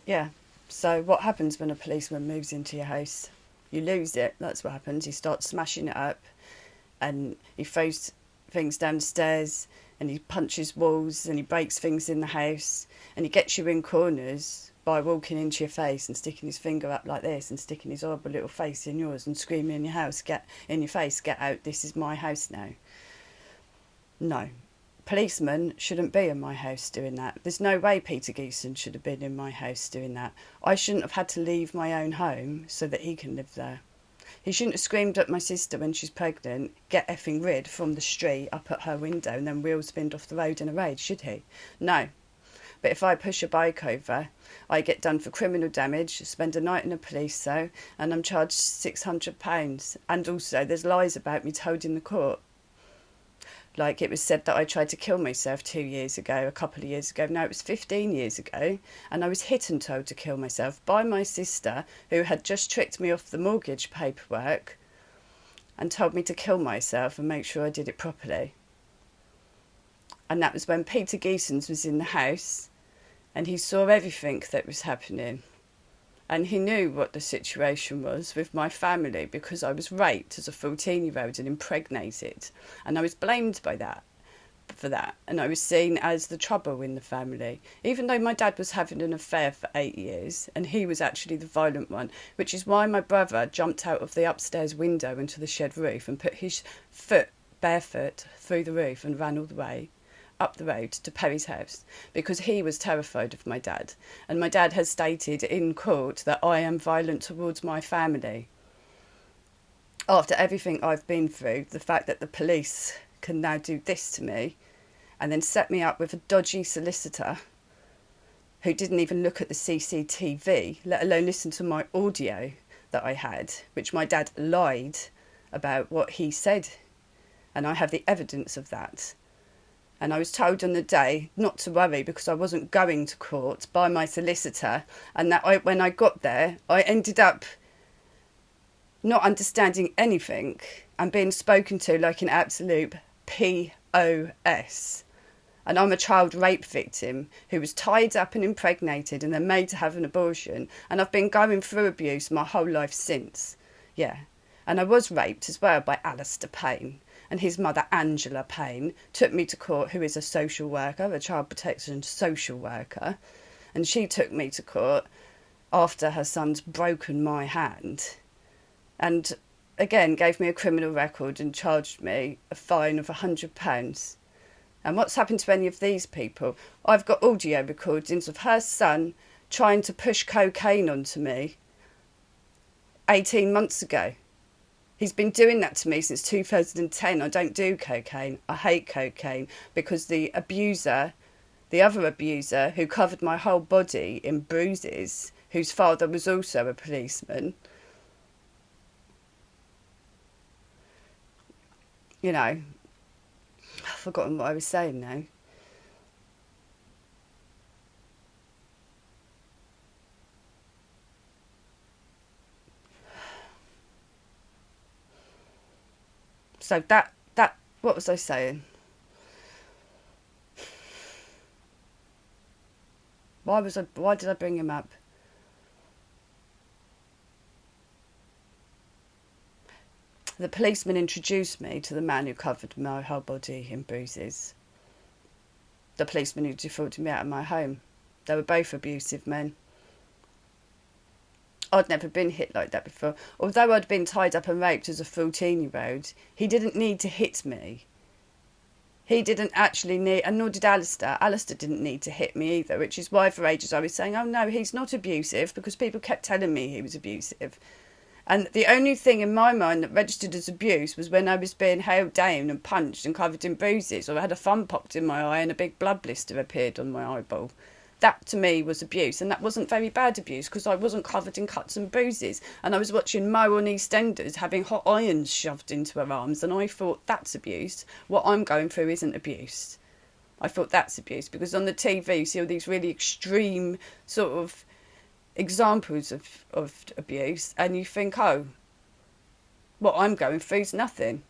Yeah. So what happens when a policeman moves into your house? You lose it. That's what happens. He starts smashing it up, and he throws things downstairs, and he punches walls, and he breaks things in the house, and he gets you in corners by walking into your face and sticking his finger up like this and sticking his horrible little face in yours and screaming in your house, get in your face, get out, this is my house now. No. Policemen shouldn't be in my house doing that. There's no way Peter Geeson should have been in my house doing that. I shouldn't have had to leave my own home so that he can live there. He shouldn't have screamed at my sister when she's pregnant, get effing rid from the street up at her window and then wheel spinned off the road in a rage, should he? No. But if I push a bike over, I get done for criminal damage, spend a night in a police cell, and I'm charged £600. And also, there's lies about me told in the court. Like, it was said that I tried to kill myself 2 years ago, a couple of years ago. No, it was 15 years ago. And I was hit and told to kill myself by my sister, who had just tricked me off the mortgage paperwork and told me to kill myself and make sure I did it properly. And that was when Peter Geesons was in the house and he saw everything that was happening. And he knew what the situation was with my family because I was raped as a 14-year-old and impregnated. And I was blamed for that. And I was seen as the trouble in the family. Even though my dad was having an affair for 8 years and he was actually the violent one, which is why my brother jumped out of the upstairs window into the shed roof and put his foot barefoot through the roof and ran all the way up the road to Perry's house because he was terrified of my dad. And my dad has stated in court that I am violent towards my family. After everything I've been through, the fact that the police can now do this to me and then set me up with a dodgy solicitor who didn't even look at the CCTV, let alone listen to my audio that I had, which my dad lied about what he said. And I have the evidence of that. And I was told on the day not to worry because I wasn't going to court by my solicitor. And that when I got there, I ended up not understanding anything and being spoken to like an absolute POS. And I'm a child rape victim who was tied up and impregnated and then made to have an abortion. And I've been going through abuse my whole life since. Yeah. And I was raped as well by Alistair Payne. And his mother, Angela Payne, took me to court, who is a social worker, a child protection social worker. And she took me to court after her son's broken my hand. And again, gave me a criminal record and charged me a fine of £100. And what's happened to any of these people? I've got audio recordings of her son trying to push cocaine onto me 18 months ago. He's been doing that to me since 2010. I don't do cocaine. I hate cocaine because the other abuser who covered my whole body in bruises, whose father was also a policeman, you know, I've forgotten what I was saying now. So that what was I saying? Why did I bring him up? The policeman introduced me to the man who covered my whole body in bruises. The policeman who defaulted me out of my home. They were both abusive men. I'd never been hit like that before. Although I'd been tied up and raped as a 14-year-old, he didn't need to hit me. He didn't actually need, and nor did Alistair. Alistair didn't need to hit me either, which is why for ages I was saying, oh no, he's not abusive, because people kept telling me he was abusive. And the only thing in my mind that registered as abuse was when I was being held down and punched and covered in bruises, or I had a thumb popped in my eye and a big blood blister appeared on my eyeball. That to me was abuse, and that wasn't very bad abuse because I wasn't covered in cuts and bruises, and I was watching Mo on EastEnders having hot irons shoved into her arms, and I thought that's abuse. What I'm going through isn't abuse. I thought that's abuse because on the TV you see all these really extreme sort of examples of abuse, and you think, oh, what I'm going through is nothing.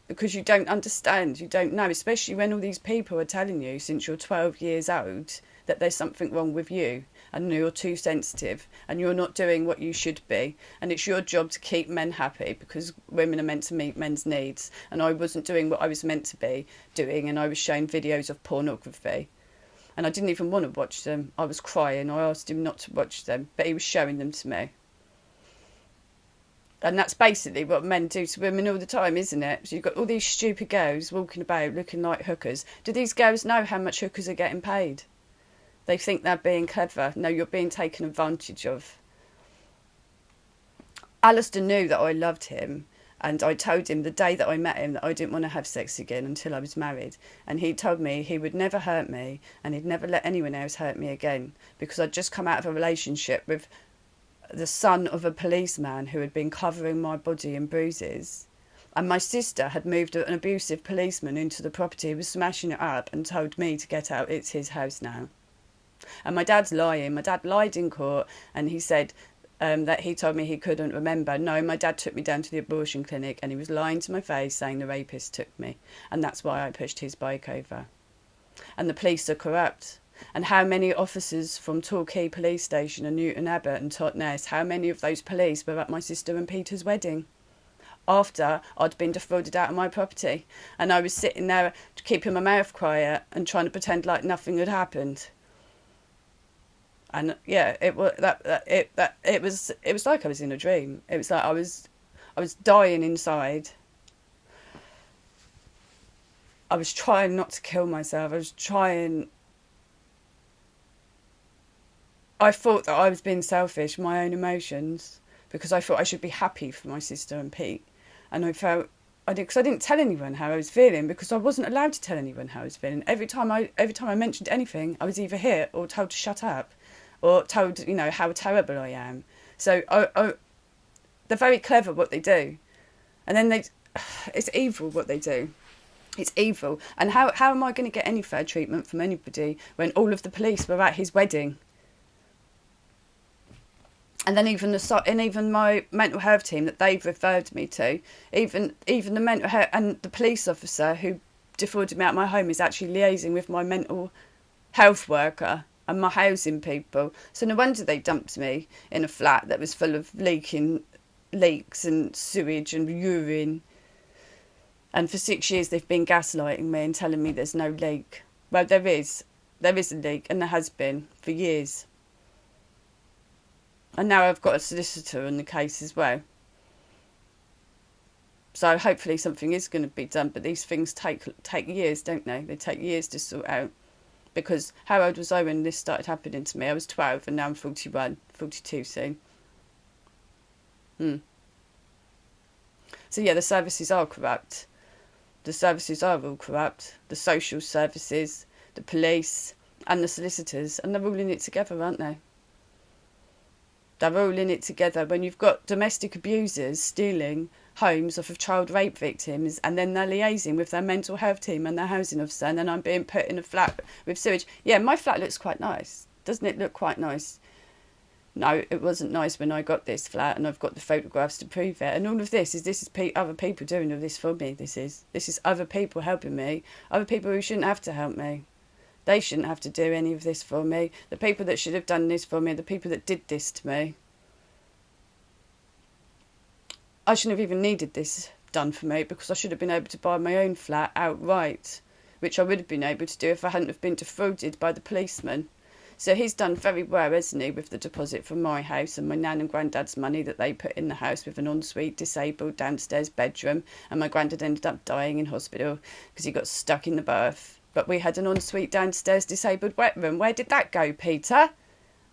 because you don't understand, you don't know, especially when all these people are telling you since you're 12 years old that there's something wrong with you and you're too sensitive and you're not doing what you should be, and it's your job to keep men happy because women are meant to meet men's needs, and I wasn't doing what I was meant to be doing, and I was showing videos of pornography and I didn't even want to watch them. I was crying. I asked him not to watch them, but he was showing them to me. And that's basically what men do to women all the time, isn't it? So you've got all these stupid girls walking about looking like hookers. Do these girls know how much hookers are getting paid? They think they're being clever. No, you're being taken advantage of. Alistair knew that I loved him, and I told him the day that I met him that I didn't want to have sex again until I was married. And he told me he would never hurt me and he'd never let anyone else hurt me again, because I'd just come out of a relationship with the son of a policeman who had been covering my body in bruises. And my sister had moved an abusive policeman into the property, was smashing it up, and told me to get out, it's his house now. And my dad's lying. My dad lied in court, and he said that he told me he couldn't remember. No, my dad took me down to the abortion clinic and he was lying to my face saying the rapist took me, and that's why I pushed his bike over. And the police are corrupt. And how many officers from Torquay Police Station and Newton Abbot and Totnes, how many of those police were at my sister and Peter's wedding after I'd been defrauded out of my property, and I was sitting there keeping my mouth quiet and trying to pretend like nothing had happened? And yeah, it was it was like I was in a dream. It was like I was dying inside. I was trying not to kill myself. I thought that I was being selfish, my own emotions, because I thought I should be happy for my sister and Pete. And because I didn't tell anyone how I was feeling, because I wasn't allowed to tell anyone how I was feeling. Every time I mentioned anything, I was either hit or told to shut up, or told, how terrible I am. So they're very clever what they do. And then it's evil what they do. It's evil. And how am I going to get any fair treatment from anybody when all of the police were at his wedding? And then even my mental health team that they've referred me to, even the mental health and the police officer who defrauded me out of my home is actually liaising with my mental health worker and my housing people. So no wonder they dumped me in a flat that was full of leaks and sewage and urine. And for 6 years they've been gaslighting me and telling me there's no leak. Well, there is a leak, and there has been for years. And now I've got a solicitor on the case as well. So hopefully something is going to be done, but these things take years, don't they? They take years to sort out. Because how old was I when this started happening to me? I was 12 and now I'm 41, 42 soon. So yeah, the services are corrupt. The services are all corrupt. The social services, the police and the solicitors. And they're all in it together, aren't they? They're all in it together. When you've got domestic abusers stealing homes off of child rape victims, and then they're liaising with their mental health team and their housing officer, and then I'm being put in a flat with sewage. Yeah, my flat looks quite nice. Doesn't it look quite nice? No, it wasn't nice when I got this flat, and I've got the photographs to prove it. And all of this is other people doing all this for me. This is other people helping me. Other people who shouldn't have to help me. They shouldn't have to do any of this for me. The people that should have done this for me are the people that did this to me. I shouldn't have even needed this done for me, because I should have been able to buy my own flat outright, which I would have been able to do if I hadn't have been defrauded by the policeman. So he's done very well, hasn't he, with the deposit from my house and my nan and granddad's money that they put in the house, with an ensuite disabled downstairs bedroom, and my granddad ended up dying in hospital because he got stuck in the bath. But we had an ensuite downstairs disabled wet room. Where did that go, Peter?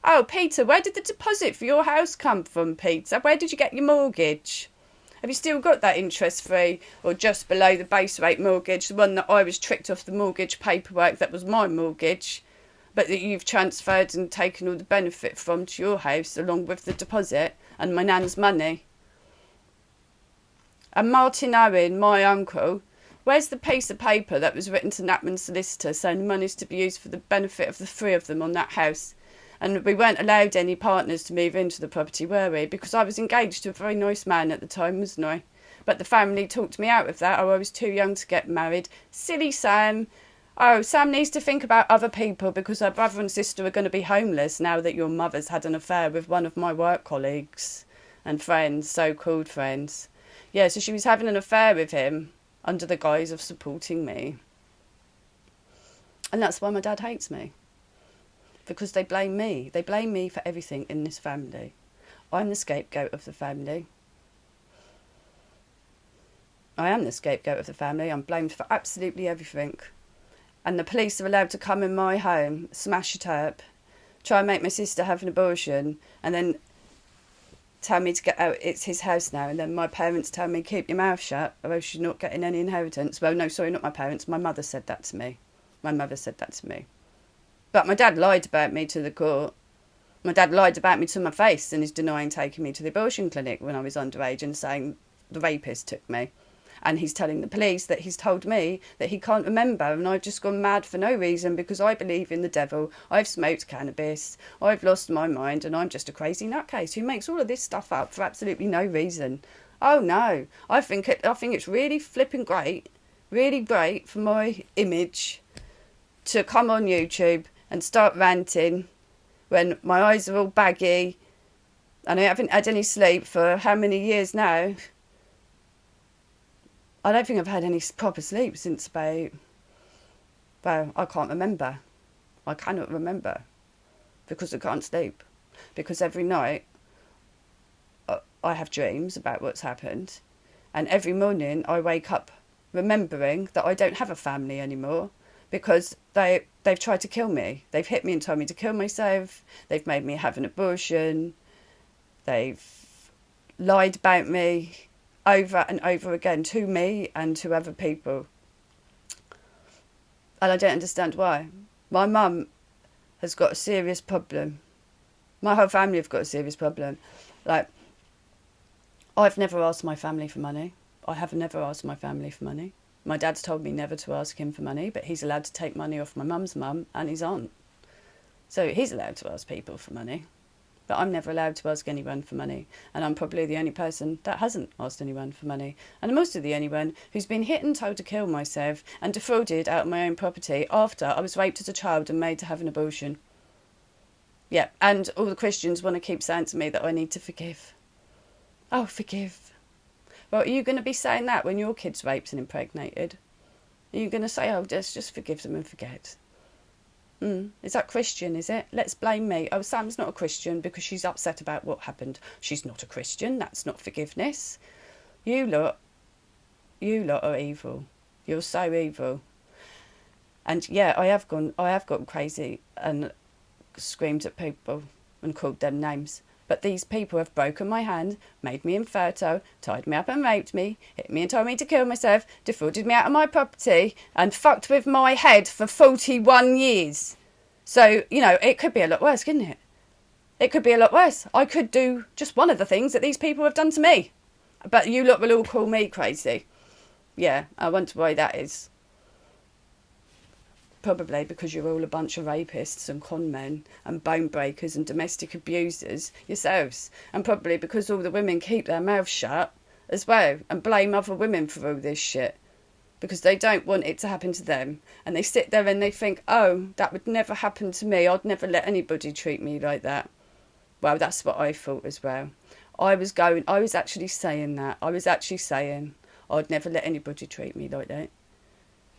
Oh, Peter, where did the deposit for your house come from, Peter? Where did you get your mortgage? Have you still got that interest-free or just below the base rate mortgage, the one that I was tricked off the mortgage paperwork that was my mortgage, but that you've transferred and taken all the benefit from to your house along with the deposit and my nan's money? And Martin Owen, my uncle, where's the piece of paper that was written to Natman's solicitor saying the money's to be used for the benefit of the three of them on that house? And we weren't allowed any partners to move into the property, were we? Because I was engaged to a very nice man at the time, wasn't I? But the family talked me out of that. Oh, I was too young to get married. Silly Sam. Oh, Sam needs to think about other people because her brother and sister are going to be homeless now that your mother's had an affair with one of my work colleagues and friends, so-called friends. Yeah, so she was having an affair with him under the guise of supporting me. And that's why my dad hates me. Because they blame me. They blame me for everything in this family. I'm the scapegoat of the family. I am the scapegoat of the family. I'm blamed for absolutely everything. And the police are allowed to come in my home, smash it up, try and make my sister have an abortion, and then tell me to get out. It's his house now. And then my parents tell me, keep your mouth shut, or else you're not getting any inheritance. Well, no, sorry, not my parents. My mother said that to me. My mother said that to me. But my dad lied about me to the court. My dad lied about me to my face and is denying taking me to the abortion clinic when I was underage and saying the rapist took me. And he's telling the police that he's told me that he can't remember and I've just gone mad for no reason because I believe in the devil. I've smoked cannabis. I've lost my mind and I'm just a crazy nutcase who makes all of this stuff up for absolutely no reason. Oh no, I think it's really flipping great, really great for my image to come on YouTube and start ranting when my eyes are all baggy and I haven't had any sleep for how many years now? I don't think I've had any proper sleep since about, well, I can't remember. I cannot remember because I can't sleep. Because every night I have dreams about what's happened. And every morning I wake up remembering that I don't have a family anymore because they've tried to kill me. They've hit me and told me to kill myself. They've made me have an abortion. They've lied about me over and over again to me and to other people. And I don't understand why. My mum has got a serious problem. My whole family have got a serious problem. Like, I've never asked my family for money. I have never asked my family for money. My dad's told me never to ask him for money, but he's allowed to take money off my mum's mum and his aunt. So he's allowed to ask people for money. But I'm never allowed to ask anyone for money. And I'm probably the only person that hasn't asked anyone for money. And I'm also the only one who's been hit and told to kill myself and defrauded out of my own property after I was raped as a child and made to have an abortion. Yeah, and all the Christians want to keep saying to me that I need to forgive. Oh, forgive. Well, are you going to be saying that when your kid's raped and impregnated? Are you going to say, oh, just forgive them and forget? Is that Christian, is it? Let's blame me. Oh, Sam's not a Christian because she's upset about what happened. She's not a Christian. That's not forgiveness. You lot are evil. You're so evil. And yeah, I have gone crazy and screamed at people and called them names. But these people have broken my hand, made me infertile, tied me up and raped me, hit me and told me to kill myself, defrauded me out of my property, and fucked with my head for 41 years. So, you know, it could be a lot worse, couldn't it? It could be a lot worse. I could do just one of the things that these people have done to me. But you lot will all call me crazy. Yeah, I wonder why that is. Probably because you're all a bunch of rapists and con men and bone breakers and domestic abusers yourselves. And probably because all the women keep their mouths shut as well and blame other women for all this shit. Because they don't want it to happen to them. And they sit there and they think, oh, that would never happen to me. I'd never let anybody treat me like that. Well, that's what I thought as well. I was actually saying that. I was actually saying I'd never let anybody treat me like that.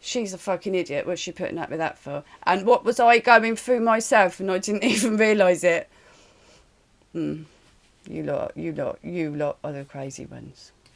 She's a fucking idiot. What's she putting up with that for? And what was I going through myself and I didn't even realise it? You lot are the crazy ones.